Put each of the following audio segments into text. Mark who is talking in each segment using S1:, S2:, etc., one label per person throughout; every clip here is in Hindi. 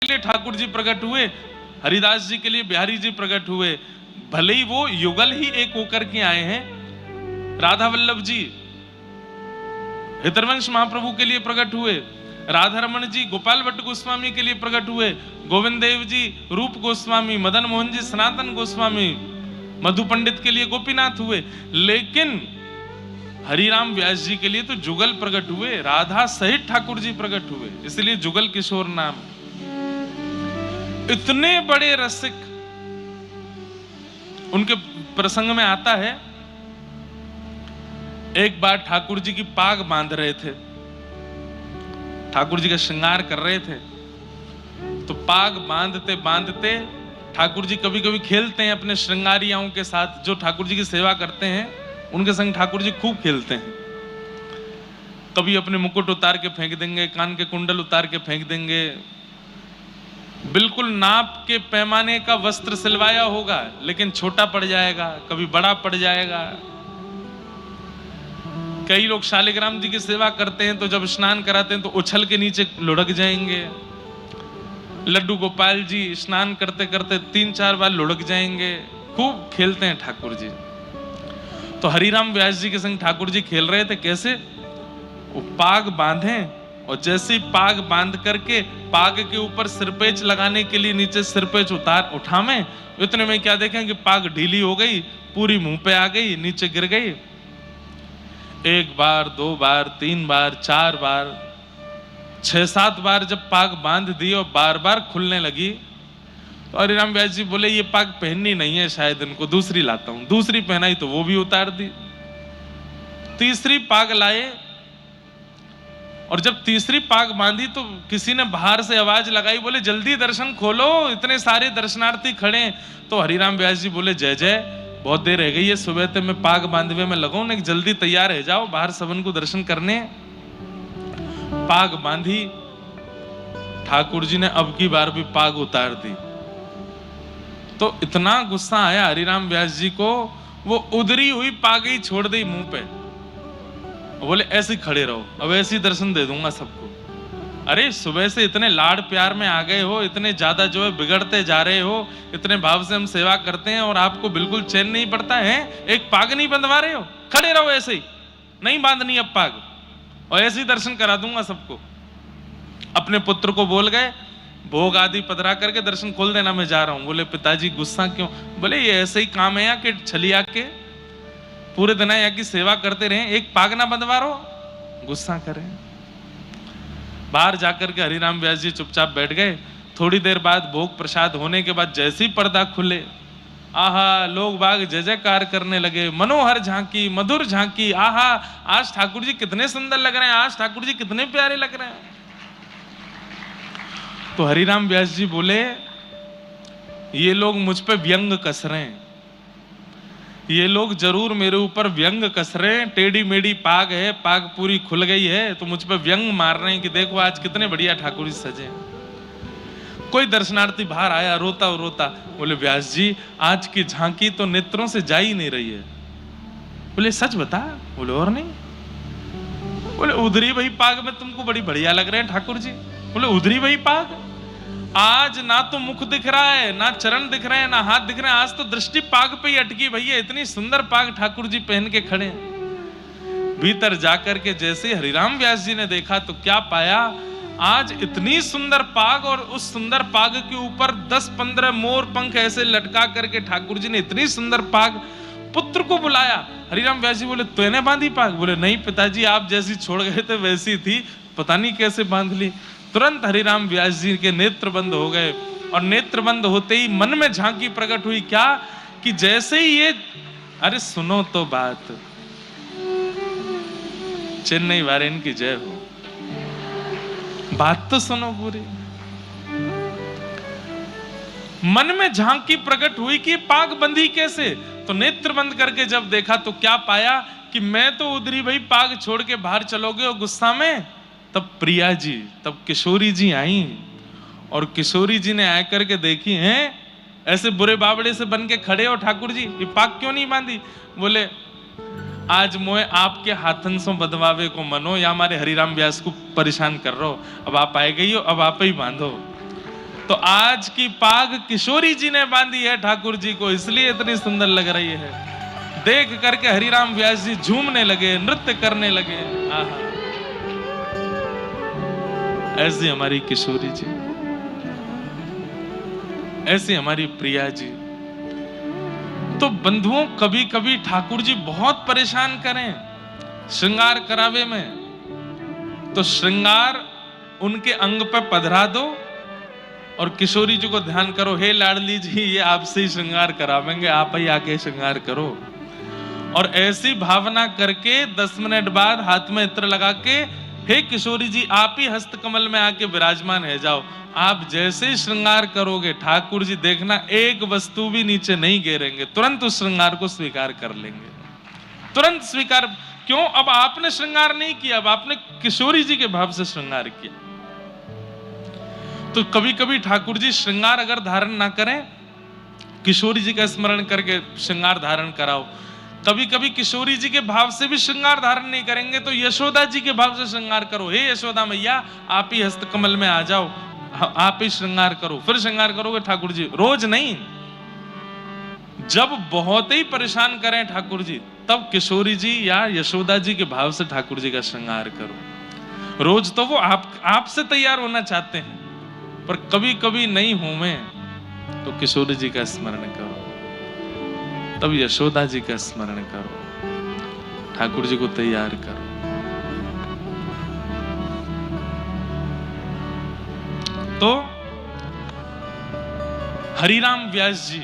S1: के लिए ठाकुर जी प्रकट हुए, हरिदास जी के लिए बिहारी जी प्रकट हुए, भले ही वो युगल ही एक होकर के आए हैं। राधा वल्लभ जी हितरवंश महाप्रभु के लिए प्रकट हुए, राधा रमन जी गोपाल भट्ट गोस्वामी के लिए प्रकट हुए, गोविंद देव जी रूप गोस्वामी, मदन मोहन जी सनातन गोस्वामी, मधु पंडित के लिए गोपीनाथ हुए, लेकिन हरिराम व्यास जी के लिए तो जुगल प्रकट हुए, राधा सहित ठाकुर जी प्रकट हुए, इसलिए जुगल किशोर नाम। इतने बड़े रसिक उनके प्रसंग में आता है। एक बार ठाकुर जी की पाग बांध रहे थे, ठाकुर जी का श्रृंगार कर रहे थे, तो पाग बांधते बांधते ठाकुर जी कभी कभी खेलते हैं अपने श्रृंगारियाओं के साथ, जो ठाकुर जी की सेवा करते हैं उनके संग ठाकुर जी खूब खेलते हैं। कभी अपने मुकुट उतार के फेंक देंगे, कान के कुंडल उतार के फेंक देंगे, बिल्कुल नाप के पैमाने का वस्त्र सिलवाया होगा लेकिन छोटा पड़ जाएगा, कभी बड़ा पड़ जाएगा। कई लोग शालिग्राम जी की सेवा करते हैं तो जब स्नान कराते हैं तो उछल के नीचे लुढ़क जाएंगे। लड्डू गोपाल जी स्नान करते करते 3-4 बार लुढ़क जाएंगे, खूब खेलते हैं ठाकुर जी। तो हरिराम व्यास जी के संग ठाकुर जी खेल रहे थे। कैसे? वो पाग बांधे और जैसे ही पाग बांध करके पाग के ऊपर सिरपेच लगाने के लिए नीचे सिरपेच उठावे, इतने में क्या देखें कि पाग ढीली हो गई, पूरी मुंह पे आ गई, नीचे गिर गई। 1 बार 2 बार 3 बार 4 बार 6-7 बार जब पाग बांध दी और बार बार खुलने लगी तो हरिराम व्यास जी बोले ये पाग पहननी नहीं है, शायद इनको दूसरी लाता हूं। दूसरी पहनाई तो वो भी उतार दी। तीसरी पाग लाए और जब तीसरी पाग बांधी तो किसी ने बाहर से आवाज लगाई, बोले जल्दी दर्शन खोलो, इतने सारे दर्शनार्थी खड़े। तो हरिराम व्यास जी बोले जय जय, बहुत देर रह गई है, सुबह तक मैं पाग बांधवे में लगा हूं, जल्दी तैयार हो जाओ, बाहर सबन को दर्शन करने। पाग बांधी, ठाकुर जी ने अब की बार भी पाग उतार दी। तो इतना गुस्सा आया हरिराम व्यास जी को, वो उधरी हुई पाग ही छोड़ दी मुंह पे, बोले ऐसे ही खड़े रहो, अब ऐसे ही दर्शन दे दूंगा सबको। अरे सुबह से इतने लाड प्यार में आ गए हो, इतने ज्यादा जो है बिगड़ते जा रहे हो, इतने भाव से हम सेवा करते हैं और आपको बिल्कुल चैन नहीं पड़ता है, एक पाग नहीं बंधवा रहे हो, खड़े रहो ऐसे ही, नहीं बांधनी अब पाग, और ऐसे ही दर्शन करा दूंगा सबको। अपने पुत्र को बोल गए भोग आदि पधरा करके दर्शन खोल देना, मैं जा रहा हूं। बोले पिताजी गुस्सा क्यों? बोले ये ऐसे ही काम है यहाँ के, छलिया के पूरे दिन यहाँ की सेवा करते रहे, एक पाग ना बंधवा रहो, गुस्सा करें। बाहर जाकर के हरिराम व्यास जी चुपचाप बैठ गए। थोड़ी देर बाद भोग प्रसाद होने के बाद जैसे ही पर्दा खुले, आहा, लोग बाग जय जयकार करने लगे, मनोहर झांकी, मधुर झांकी, आहा, आज ठाकुर जी कितने सुंदर लग रहे हैं, आज ठाकुर जी कितने प्यारे लग रहे हैं। तो हरिराम व्यास जी बोले ये लोग मुझ पे व्यंग कस रहे हैं, ये लोग जरूर मेरे ऊपर व्यंग कस रहे हैं, टेढ़ी मेढ़ी पाग है, पाग पूरी खुल गई है, तो मुझ पे व्यंग मार रहे हैं कि देखो आज कितने बढ़िया ठाकुर जी सजे। कोई दर्शनार्थी बाहर आया रोता रोता, बोले व्यास जी आज की झांकी तो नेत्रों से जा ही नहीं रही है। बोले सच बता? बोले और नहीं। बोले उधरी वही पाग में तुमको बड़ी बढ़िया लग रहे हैं ठाकुर जी। बोले उधरी वही पाग, आज ना तो मुख दिख रहा है, ना चरण दिख रहे हैं, ना हाथ दिख रहे हैं, आज तो दृष्टि पाग पे ही अटकी भैया, इतनी सुंदर पाग ठाकुर जी पहन के खड़े हैं। भीतर जाकर के जैसे हरिराम व्यास जी ने देखा तो क्या पाया, आज इतनी सुंदर पाग और उस सुंदर पाग के ऊपर 10-15 मोर पंख ऐसे लटका करके ठाकुर जी ने इतनी सुंदर पाग। पुत्र को बुलाया, हरिराम व्यास जी बोले तूने बांधी पाग? बोले नहीं पिताजी, आप जैसी छोड़ गए थे वैसी थी, पता नहीं कैसे बांध ली। तुरंत हरिराम व्यास जी के नेत्र बंद हो गए और नेत्र बंद होते ही मन में झांकी प्रकट हुई, क्या कि जैसे ही ये, अरे सुनो तो बात, चेन्नई वारेन की जय हो, बात तो सुनो पूरी। मन में झांकी प्रकट हुई कि पाग बंधी कैसे, तो नेत्र बंद करके जब देखा तो क्या पाया कि मैं तो उधरी भाई पाग छोड़ के बाहर चलोगे और गुस्सा में। तब प्रिया जी, तब किशोरी जी आई और किशोरी जी ने आकर के देखी, हैं ऐसे बुरे बाबड़े से बन के खड़े हो ठाकुर जी, ये पाग क्यों नहीं बांधी? बोले आज मोए आपके हाथन से बदवावे को मनो, या हमारे हरिराम व्यास को परेशान कर रहे हो, अब आप आए गई हो, अब आप ही बांधो। तो आज की पाग किशोरी जी ने बांधी है ठाकुर जी को, इसलिए इतनी सुंदर लग रही है। देख करके हरिराम व्यास जी झूमने लगे, नृत्य करने लगे। आहा, ऐसी हमारी किशोरी जी, ऐसी हमारी प्रिया जी। तो बंधुओं, कभी कभी ठाकुर जी बहुत परेशान करें श्रृंगार करावे में, तो श्रृंगार उनके अंग पर पधरा दो और किशोरी जी को ध्यान करो, हे लाडली जी ये आपसे ही श्रृंगार करावेंगे, आप ही आके श्रृंगार करो। और ऐसी भावना करके 10 मिनट बाद हाथ में इत्र लगा के, हे किशोरी जी आप ही हस्त कमल में आके विराजमान है जाओ। आप जैसे ही श्रृंगार करोगे ठाकुर जी देखना एक वस्तु भी नीचे नहीं गिरेंगे, तुरंत उस श्रृंगार को स्वीकार कर लेंगे, तुरंत स्वीकार। क्यों? अब आपने श्रृंगार नहीं किया, अब आपने किशोरी जी के भाव से श्रृंगार किया। तो कभी कभी ठाकुर जी श्रृंगार अगर धारण ना करें, किशोरी जी का स्मरण करके श्रृंगार धारण कराओ। कभी कभी किशोरी जी के भाव से भी श्रृंगार धारण नहीं करेंगे तो यशोदा जी के भाव से श्रृंगार करो, हे यशोदा मैया आप ही हस्त कमल में आ जाओ, आप ही श्रृंगार करो। फिर श्रृंगार करोगे ठाकुर जी, रोज नहीं। जब बहुत ही परेशान करें ठाकुर जी, तब किशोरी जी या यशोदा जी के भाव से ठाकुर जी का श्रृंगार करो। रोज तो वो आपसे तैयार होना चाहते हैं, पर कभी कभी नहीं हो मैं तो किशोरी जी का स्मरण करो, तब यशोदा जी का स्मरण करो, ठाकुर जी को तैयार करो। तो हरिराम व्यास जी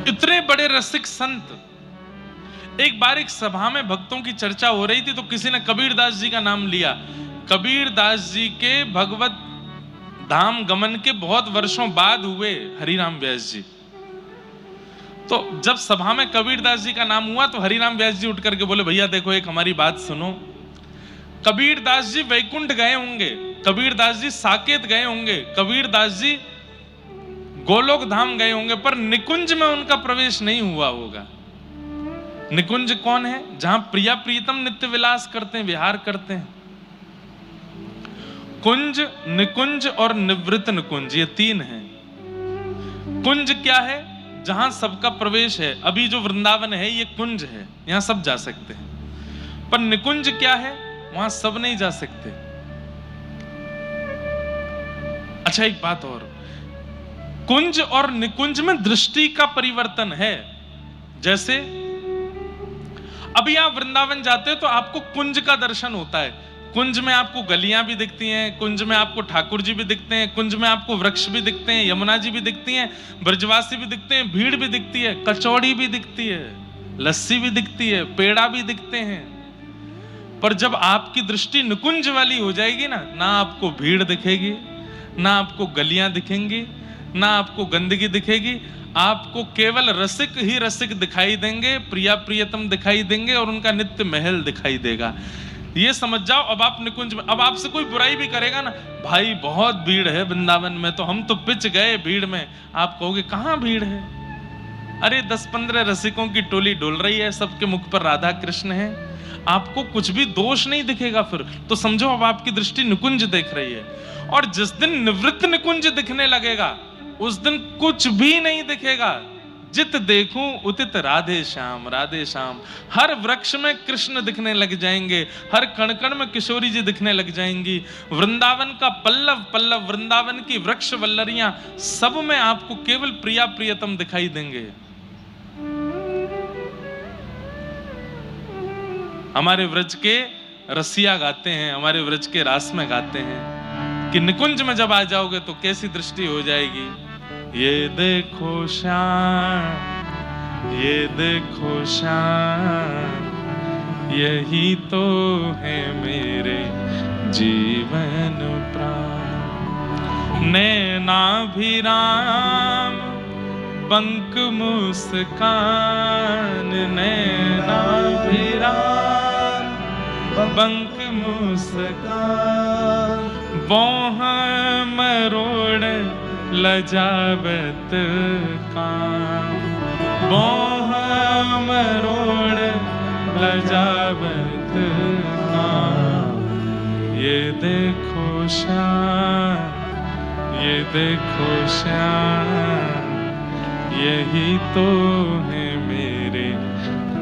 S1: इतने बड़े रसिक संत, एक बार एक सभा में भक्तों की चर्चा हो रही थी तो किसी ने कबीरदास जी का नाम लिया। कबीरदास जी के भगवत धाम गमन के बहुत वर्षों बाद हुए हरिराम व्यास जी। तो जब सभा में कबीरदास जी का नाम हुआ तो हरिराम व्यास जी उठ करके बोले, भैया देखो एक हमारी बात सुनो। कबीरदास जी वैकुंठ गए होंगे, कबीरदास जी साकेत गए होंगे, कबीरदास जी गोलोक धाम गए होंगे, पर निकुंज में उनका प्रवेश नहीं हुआ होगा। निकुंज कौन है? जहां प्रिया प्रीतम नित्य विलास करते हैं, विहार करते हैं। कुंज, निकुंज और निवृत्त निकुंज, ये 3 हैं। कुंज क्या है? जहां सबका प्रवेश है। अभी जो वृंदावन है ये कुंज है, यहां सब जा सकते हैं। पर निकुंज क्या है? वहां सब नहीं जा सकते। अच्छा एक बात और, कुंज और निकुंज में दृष्टि का परिवर्तन है। जैसे अभी आप वृंदावन जाते हो तो आपको कुंज का दर्शन होता है। कुंज में आपको गलियां भी दिखती हैं, कुंज में आपको ठाकुर जी भी दिखते हैं, कुंज में आपको वृक्ष भी दिखते हैं, यमुना जी भी दिखती हैं, ब्रजवासी भी दिखते हैं, भीड़ भी दिखती है, कचौड़ी भी दिखती है, लस्सी भी दिखती है, पेड़ा भी दिखते हैं। पर जब आपकी दृष्टि निकुंज वाली हो जाएगी ना आपको भीड़ दिखेगी, ना आपको गलियां दिखेंगी, ना आपको गंदगी दिखेगी, आपको केवल रसिक ही रसिक दिखाई देंगे, प्रिया प्रियतम दिखाई देंगे और उनका नित्य महल दिखाई देगा। ये समझ जाओ। अब आप निकुंज में, अब आपसे कोई बुराई भी करेगा ना, भाई बहुत भीड़ है वृंदावन में, तो हम तो पिच गए भीड़ में, आप कहोगे कहां भीड़ है? अरे 10-15 रसिकों की टोली डोल रही है, सबके मुख पर राधा कृष्ण है, आपको कुछ भी दोष नहीं दिखेगा। फिर तो समझो अब आपकी दृष्टि निकुंज देख रही है। और जिस दिन निवृत्त निकुंज दिखने लगेगा उस दिन कुछ भी नहीं दिखेगा। जित देखूं उतित राधे श्याम, राधे श्याम। हर वृक्ष में कृष्ण दिखने लग जाएंगे, हर कण कण में किशोरी जी दिखने लग जाएंगी। वृंदावन का पल्लव पल्लव, वृंदावन की वृक्ष वल्लरियां, सब में आपको केवल प्रिया प्रियतम दिखाई देंगे। हमारे व्रज के रसिया गाते हैं, हमारे व्रज के रास में गाते हैं कि निकुंज में जब आ जाओगे तो कैसी दृष्टि हो जाएगी। ये देखो श्याम, ये देखो श्याम, यही तो है मेरे जीवन प्राण। नैनाभिराम पंख मुस्कान, नैनाभिराम पंख मुस्कान, बोह मरोड़ लजावत काम, बोह मरोड़ लजावत काम। ये देखो श्याम, ये देखो श्याम, यही तो है मेरे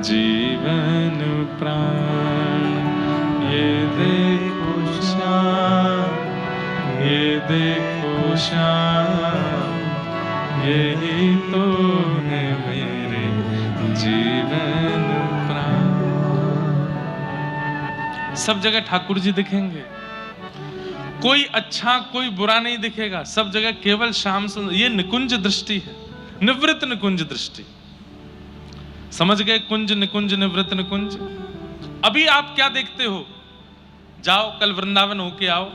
S1: जीवन प्राण। ये देखो श्याम, ये देखो श्याम, यही तो है मेरे जीवन प्राण। सब जगह ठाकुर जी दिखेंगे, कोई अच्छा कोई बुरा नहीं दिखेगा, सब जगह केवल श्याम सुंदर। ये निकुंज दृष्टि है, निवृत्त निकुंज दृष्टि। समझ गए? कुंज निकुंज निवृत्त निकुंज। अभी आप क्या देखते हो? जाओ कल वृंदावन होके आओ,